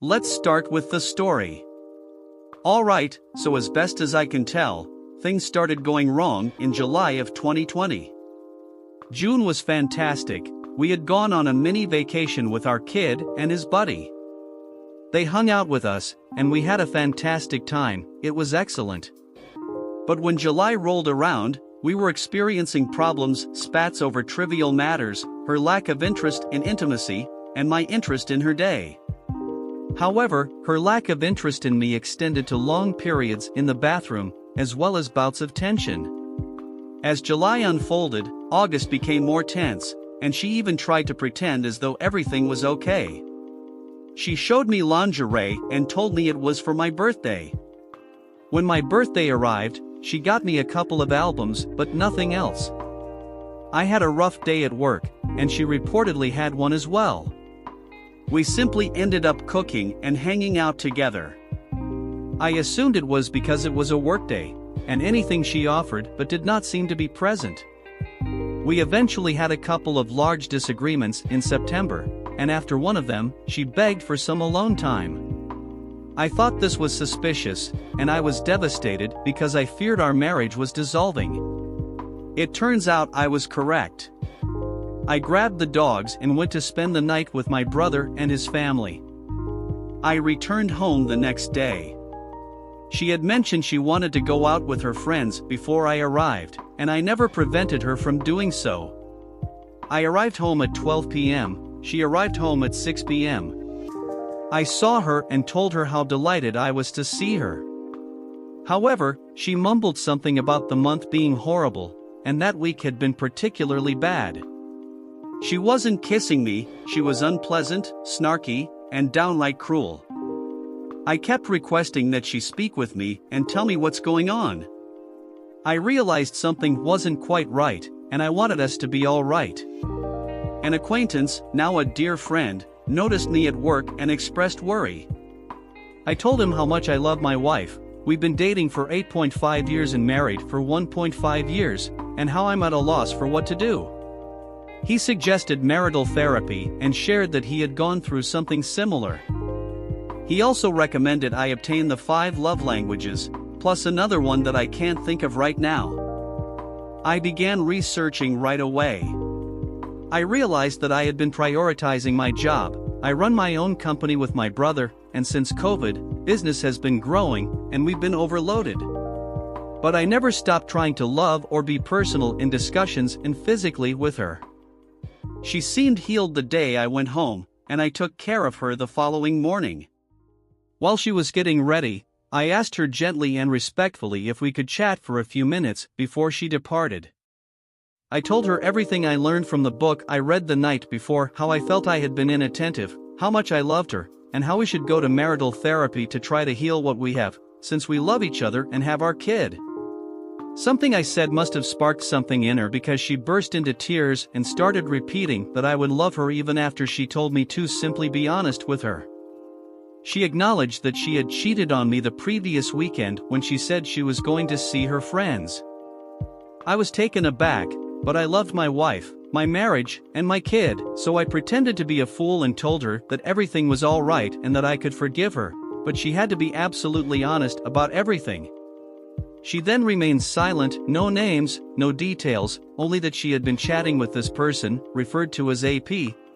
Let's start with the story. Alright, so as best as I can tell, things started going wrong in July of 2020. June was fantastic. We had gone on a mini vacation with our kid and his buddy. They hung out with us, and we had a fantastic time. It was excellent. But when July rolled around, we were experiencing problems, spats over trivial matters, her lack of interest in intimacy, and my interest in her day. However, her lack of interest in me extended to long periods in the bathroom, as well as bouts of tension. As July unfolded, August became more tense, and she even tried to pretend as though everything was okay. She showed me lingerie and told me it was for my birthday. When my birthday arrived, she got me a couple of albums, but nothing else. I had a rough day at work, and she reportedly had one as well. We simply ended up cooking and hanging out together. I assumed it was because it was a workday, and anything she offered but did not seem to be present. We eventually had a couple of large disagreements in September, and after one of them, she begged for some alone time. I thought this was suspicious, and I was devastated because I feared our marriage was dissolving. It turns out I was correct. I grabbed the dogs and went to spend the night with my brother and his family. I returned home the next day. She had mentioned she wanted to go out with her friends before I arrived, and I never prevented her from doing so. I arrived home at 12 p.m., she arrived home at 6 p.m. I saw her and told her how delighted I was to see her. However, she mumbled something about the month being horrible, and that week had been particularly bad. She wasn't kissing me, she was unpleasant, snarky, and downright cruel. I kept requesting that she speak with me and tell me what's going on. I realized something wasn't quite right, and I wanted us to be all right. An acquaintance, now a dear friend, noticed me at work and expressed worry. I told him how much I love my wife. We've been dating for 8.5 years and married for 1.5 years, and how I'm at a loss for what to do. He suggested marital therapy and shared that he had gone through something similar. He also recommended I obtain the 5 love languages, plus another one that I can't think of right now. I began researching right away. I realized that I had been prioritizing my job. I run my own company with my brother, and since COVID, business has been growing, and we've been overloaded. But I never stopped trying to love or be personal in discussions and physically with her. She seemed healed the day I went home, and I took care of her the following morning. While she was getting ready, I asked her gently and respectfully if we could chat for a few minutes before she departed. I told her everything I learned from the book I read the night before, how I felt I had been inattentive, how much I loved her, and how we should go to marital therapy to try to heal what we have, since we love each other and have our kid. Something I said must have sparked something in her because she burst into tears and started repeating that I would love her even after she told me to simply be honest with her. She acknowledged that she had cheated on me the previous weekend when she said she was going to see her friends. I was taken aback, but I loved my wife, my marriage, and my kid, so I pretended to be a fool and told her that everything was all right and that I could forgive her, but she had to be absolutely honest about everything. She then remained silent, no names, no details, only that she had been chatting with this person, referred to as AP,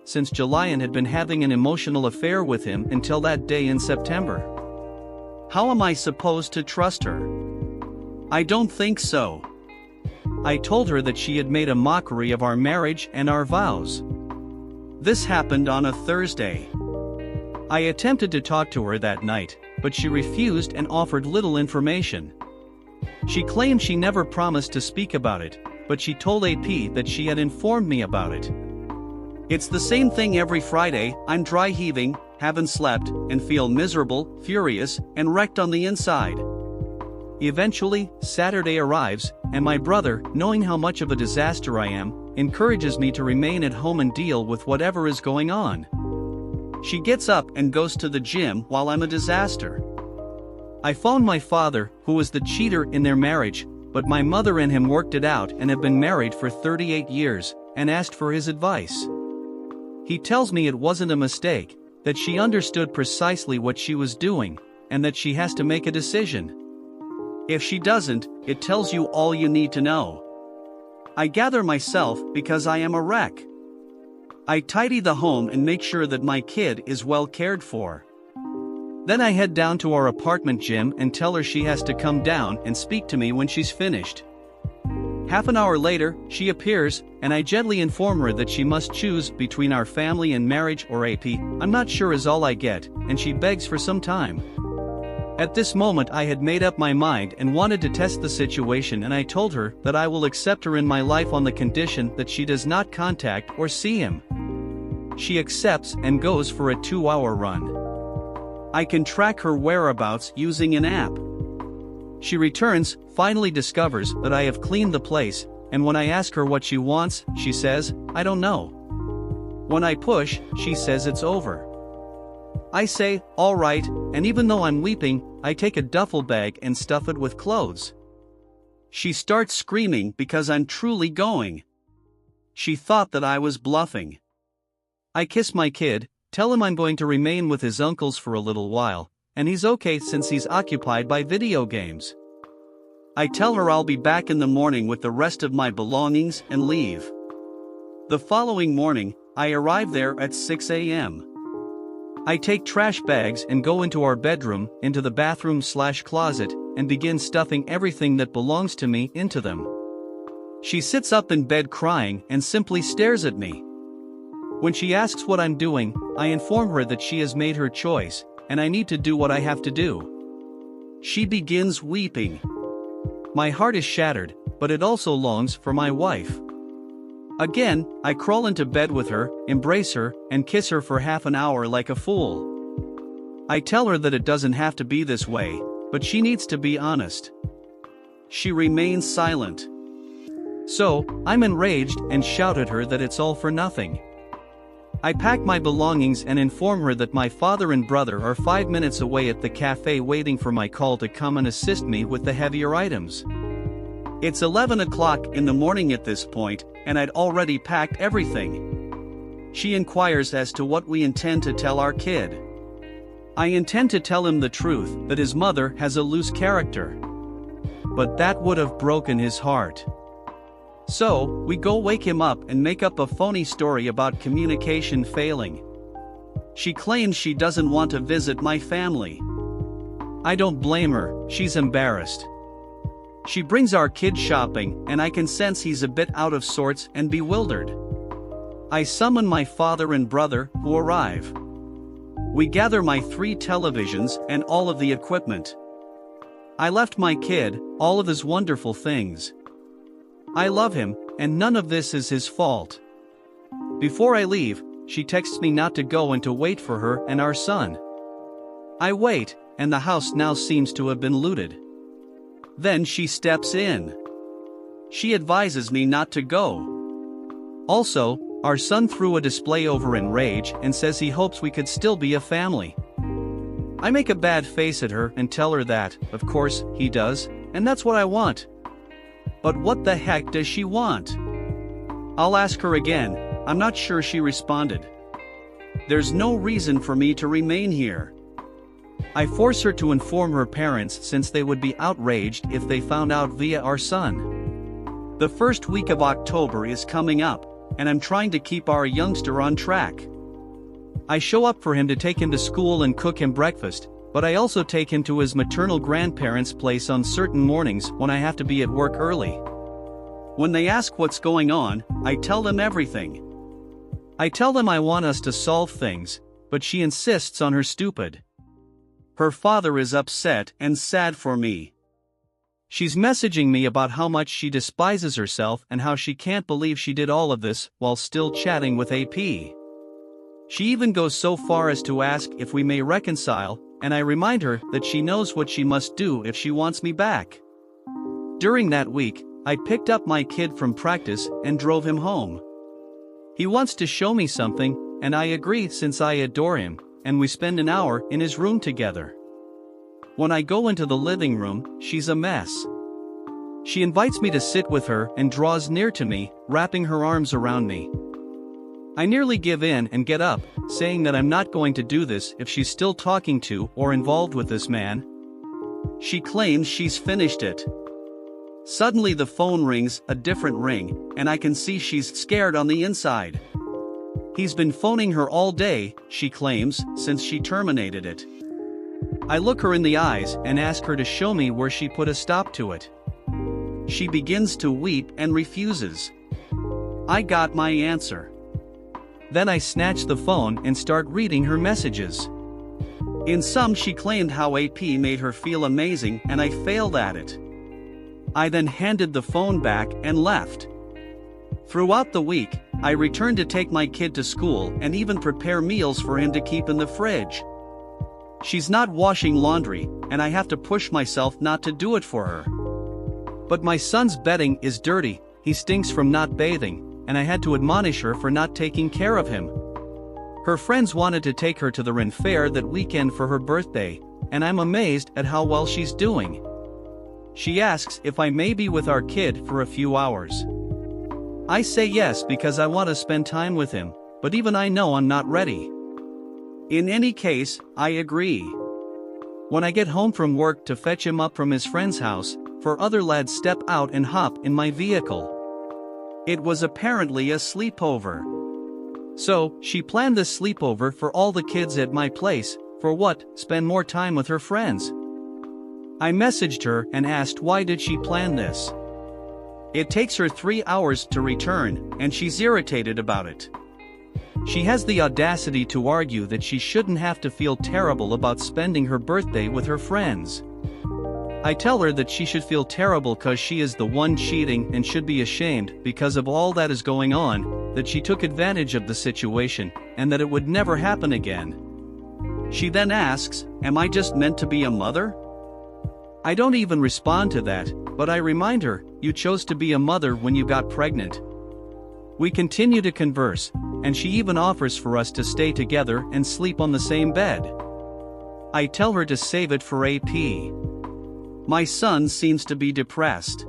since July and had been having an emotional affair with him until that day in September. How am I supposed to trust her? I don't think so. I told her that she had made a mockery of our marriage and our vows. This happened on a Thursday. I attempted to talk to her that night, but she refused and offered little information. She claimed she never promised to speak about it, but she told AP that she had informed me about it. It's the same thing every Friday. I'm dry heaving, haven't slept, and feel miserable, furious, and wrecked on the inside. Eventually, Saturday arrives, and my brother, knowing how much of a disaster I am, encourages me to remain at home and deal with whatever is going on. She gets up and goes to the gym while I'm a disaster. I phoned my father, who was the cheater in their marriage, but my mother and him worked it out and have been married for 38 years, and asked for his advice. He tells me it wasn't a mistake, that she understood precisely what she was doing, and that she has to make a decision. If she doesn't, it tells you all you need to know. I gather myself because I am a wreck. I tidy the home and make sure that my kid is well cared for. Then I head down to our apartment gym and tell her she has to come down and speak to me when she's finished. Half an hour later, she appears, and I gently inform her that she must choose between our family and marriage or AP, I'm not sure is all I get, and she begs for some time. At this moment I had made up my mind and wanted to test the situation, and I told her that I will accept her in my life on the condition that she does not contact or see him. She accepts and goes for a 2-hour run. I can track her whereabouts using an app. She returns, finally discovers that I have cleaned the place, and when I ask her what she wants, she says, I don't know. When I push, she says it's over. I say, all right, and even though I'm weeping, I take a duffel bag and stuff it with clothes. She starts screaming because I'm truly going. She thought that I was bluffing. I kiss my kid, tell him I'm going to remain with his uncles for a little while, and he's okay since he's occupied by video games. I tell her I'll be back in the morning with the rest of my belongings and leave. The following morning, I arrive there at 6 a.m. I take trash bags and go into our bedroom, into the bathroom/closet, and begin stuffing everything that belongs to me into them. She sits up in bed crying and simply stares at me. When she asks what I'm doing, I inform her that she has made her choice, and I need to do what I have to do. She begins weeping. My heart is shattered, but it also longs for my wife. Again, I crawl into bed with her, embrace her, and kiss her for half an hour like a fool. I tell her that it doesn't have to be this way, but she needs to be honest. She remains silent. So, I'm enraged and shout at her that it's all for nothing. I pack my belongings and inform her that my father and brother are 5 minutes away at the cafe waiting for my call to come and assist me with the heavier items. It's 11 o'clock in the morning at this point, and I'd already packed everything. She inquires as to what we intend to tell our kid. I intend to tell him the truth, that his mother has a loose character. But that would have broken his heart. So, we go wake him up and make up a phony story about communication failing. She claims she doesn't want to visit my family. I don't blame her, she's embarrassed. She brings our kid shopping, and I can sense he's a bit out of sorts and bewildered. I summon my father and brother, who arrive. We gather my 3 televisions and all of the equipment. I left my kid, all of his wonderful things. I love him, and none of this is his fault. Before I leave, she texts me not to go and to wait for her and our son. I wait, and the house now seems to have been looted. Then she steps in. She advises me not to go. Also, our son threw a display over in rage and says he hopes we could still be a family. I make a bad face at her and tell her that, of course, he does, and that's what I want. But what the heck does she want? I'll ask her again. I'm not sure she responded. There's no reason for me to remain here. I force her to inform her parents since they would be outraged if they found out via our son. The first week of October is coming up, and I'm trying to keep our youngster on track. I show up for him to take him to school and cook him breakfast, but I also take him to his maternal grandparents' place on certain mornings when I have to be at work early. When they ask what's going on, I tell them everything. I tell them I want us to solve things, but she insists on her stupid. Her father is upset and sad for me. She's messaging me about how much she despises herself and how she can't believe she did all of this while still chatting with AP. She even goes so far as to ask if we may reconcile, and I remind her that she knows what she must do if she wants me back. During that week, I picked up my kid from practice and drove him home. He wants to show me something, and I agree since I adore him, and we spend an hour in his room together. When I go into the living room, she's a mess. She invites me to sit with her and draws near to me, wrapping her arms around me. I nearly give in and get up, saying that I'm not going to do this if she's still talking to or involved with this man. She claims she's finished it. Suddenly the phone rings, a different ring, and I can see she's scared on the inside. He's been phoning her all day, she claims, since she terminated it. I look her in the eyes and ask her to show me where she put a stop to it. She begins to weep and refuses. I got my answer. Then I snatch the phone and start reading her messages. In some she claimed how AP made her feel amazing and I failed at it. I then handed the phone back and left. Throughout the week, I returned to take my kid to school and even prepare meals for him to keep in the fridge. She's not washing laundry, and I have to push myself not to do it for her. But my son's bedding is dirty, he stinks from not bathing, and I had to admonish her for not taking care of him. Her friends wanted to take her to the Ren Fair that weekend for her birthday, and I'm amazed at how well she's doing. She asks if I may be with our kid for a few hours. I say yes because I want to spend time with him, but even I know I'm not ready. In any case, I agree. When I get home from work to fetch him up from his friend's house, four other lads step out and hop in my vehicle. It was apparently a sleepover. So, she planned this sleepover for all the kids at my place, for what, spend more time with her friends. I messaged her and asked why did she plan this. It takes her 3 hours to return, and she's irritated about it. She has the audacity to argue that she shouldn't have to feel terrible about spending her birthday with her friends. I tell her that she should feel terrible cause she is the one cheating and should be ashamed because of all that is going on, that she took advantage of the situation, and that it would never happen again. She then asks, am I just meant to be a mother? I don't even respond to that, but I remind her, you chose to be a mother when you got pregnant. We continue to converse, and she even offers for us to stay together and sleep on the same bed. I tell her to save it for AP. My son seems to be depressed.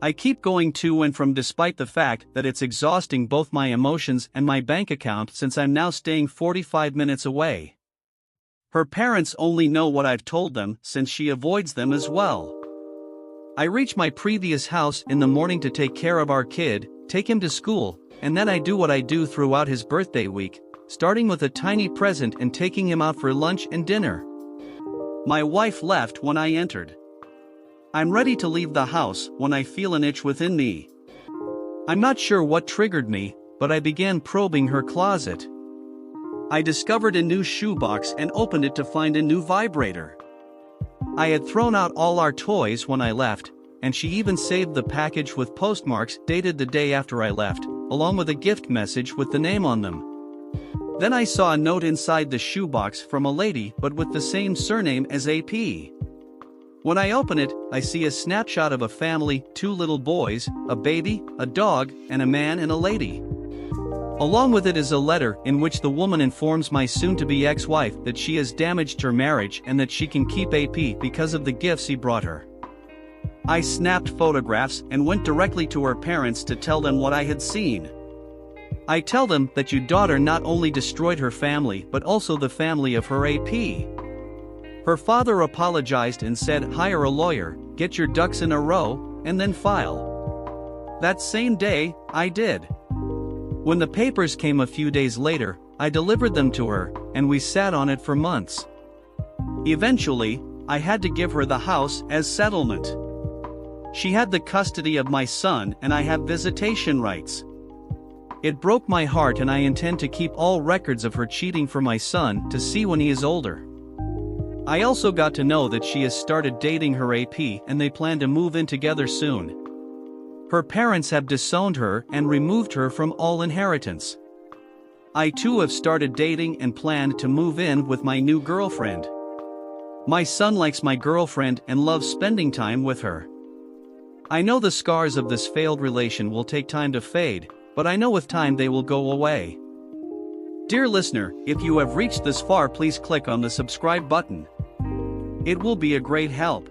I keep going to and from despite the fact that it's exhausting both my emotions and my bank account since I'm now staying 45 minutes away. Her parents only know what I've told them since she avoids them as well. I reach my previous house in the morning to take care of our kid, take him to school, and then I do what I do throughout his birthday week, starting with a tiny present and taking him out for lunch and dinner. My wife left when I entered. I'm ready to leave the house when I feel an itch within me. I'm not sure what triggered me, but I began probing her closet. I discovered a new shoebox and opened it to find a new vibrator. I had thrown out all our toys when I left, and she even saved the package with postmarks dated the day after I left, along with a gift message with the name on them. Then I saw a note inside the shoebox from a lady but with the same surname as AP. When I open it, I see a snapshot of a family, 2 little boys, a baby, a dog, and a man and a lady. Along with it is a letter in which the woman informs my soon-to-be ex-wife that she has damaged her marriage and that she can keep AP because of the gifts he brought her. I snapped photographs and went directly to her parents to tell them what I had seen. I tell them that your daughter not only destroyed her family but also the family of her AP. Her father apologized and said hire a lawyer, get your ducks in a row, and then file. That same day, I did. When the papers came a few days later, I delivered them to her, and we sat on it for months. Eventually, I had to give her the house as settlement. She had the custody of my son and I have visitation rights. It broke my heart and I intend to keep all records of her cheating for my son to see when he is older. I also got to know that she has started dating her AP and they plan to move in together soon. Her parents have disowned her and removed her from all inheritance. I too have started dating and planned to move in with my new girlfriend. My son likes my girlfriend and loves spending time with her. I know the scars of this failed relation will take time to fade, but I know with time they will go away. Dear listener, if you have reached this far, please click on the subscribe button. It will be a great help.